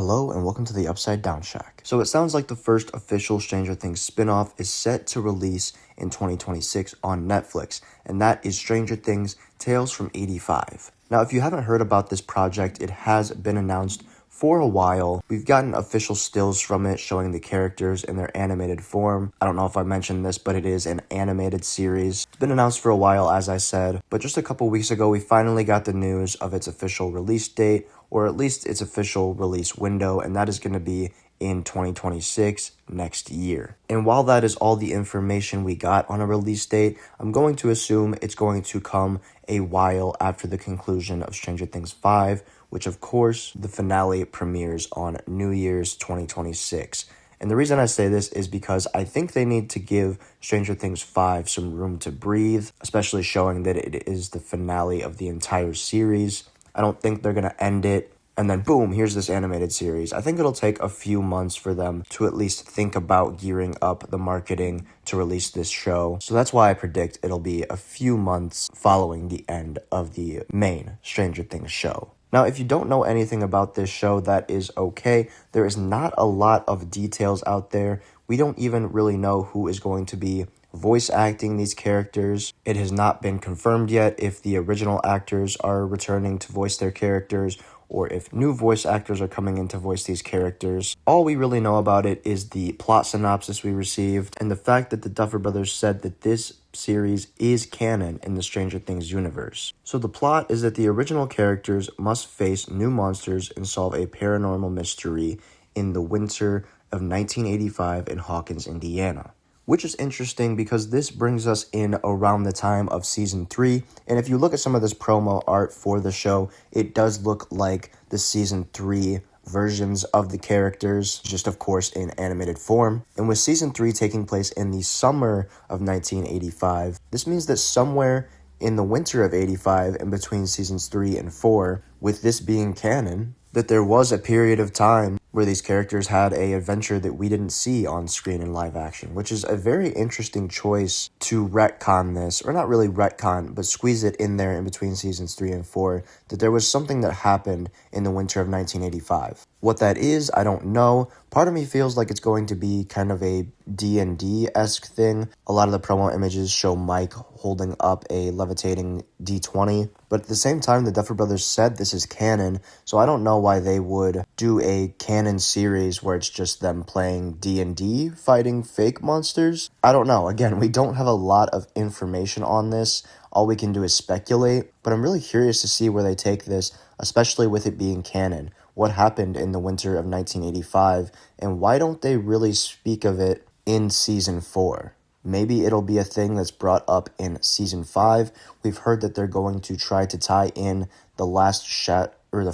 Hello and welcome to the Upside Down Shack. So it sounds like the first official Stranger Things spin-off is set to release in 2026 on Netflix, and that is Stranger Things Tales from 85. Now, if you haven't heard about this project, it has been announced for a while. We've gotten official stills from it showing the characters in their animated form. I don't know if I mentioned this, but it is an animated series. It's been announced for a while, as I said, but just a couple weeks ago, we finally got the news of its official release date, or at least its official release window, and that is going to be in 2026, next year. And while that is all the information we got on a release date, I'm going to assume it's going to come a while after the conclusion of Stranger Things 5, which of course, the finale premieres on New Year's 2026. And the reason I say this is because I think they need to give Stranger Things 5 some room to breathe, especially showing that it is the finale of the entire series. I don't think they're going to end it and then boom, here's this animated series. I think it'll take a few months for them to at least think about gearing up the marketing to release this show. So that's why I predict it'll be a few months following the end of the main Stranger Things show. Now, if you don't know anything about this show, that is okay. There is not a lot of details out there. We don't even really know who is going to be voice acting these characters. It has not been confirmed yet if the original actors are returning to voice their characters or if new voice actors are coming in to voice these characters. All we really know about it is the plot synopsis we received and the fact that the Duffer Brothers said that this series is canon in the Stranger Things universe. So the plot is that the original characters must face new monsters and solve a paranormal mystery in the winter of 1985 in Hawkins, Indiana. Which is interesting because this brings us in around the time of season 3. And if you look at some of this promo art for the show, it does look like the season 3 versions of the characters, just of course in animated form. And with season 3 taking place in the summer of 1985, this means that somewhere in the winter of 85 and between seasons 3 and 4, with this being canon, that there was a period of time where these characters had a adventure that we didn't see on screen in live action, which is a very interesting choice to retcon this, or not really retcon, but squeeze it in there in between seasons 3 and 4, that there was something that happened in the winter of 1985. What that is, I don't know. Part of me feels like it's going to be kind of a D&D-esque thing. A lot of the promo images show Mike holding up a levitating D20, but at the same time, the Duffer Brothers said this is canon, so I don't know why they would do a canon series where it's just them playing D&D, fighting fake monsters. I don't know. Again, we don't have a lot of information on this. All we can do is speculate, but I'm really curious to see where they take this, especially with it being canon. What happened in the winter of 1985, and why don't they really speak of it in season 4? Maybe it'll be a thing that's brought up in season 5. We've heard that they're going to try to tie in the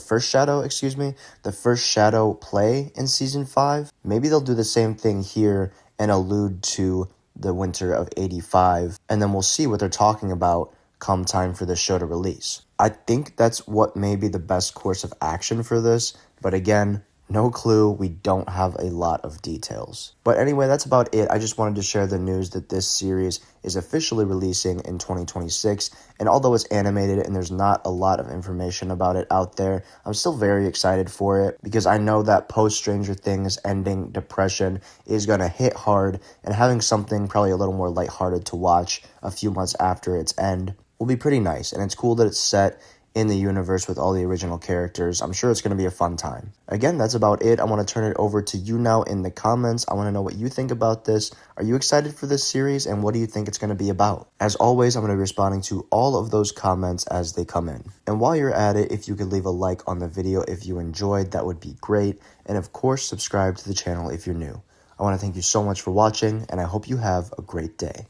first shadow play in season 5. Maybe they'll do the same thing here and allude to the winter of 85, and then we'll see what they're talking about come time for the show to release. I think that's what may be the best course of action for this, but again, no clue. We don't have a lot of details. But anyway, that's about it. I just wanted to share the news that this series is officially releasing in 2026. And although it's animated and there's not a lot of information about it out there, I'm still very excited for it because I know that post-Stranger Things ending depression is going to hit hard, and having something probably a little more lighthearted to watch a few months after its end will be pretty nice. And it's cool that it's set in the universe with all the original characters. I'm sure it's going to be a fun time. Again, that's about it. I want to turn it over to you now in the comments. I want to know what you think about this. Are you excited for this series, and what do you think it's going to be about? As always, I'm going to be responding to all of those comments as they come in. And while you're at it, if you could leave a like on the video if you enjoyed, that would be great. And of course, subscribe to the channel if you're new. I want to thank you so much for watching, and I hope you have a great day.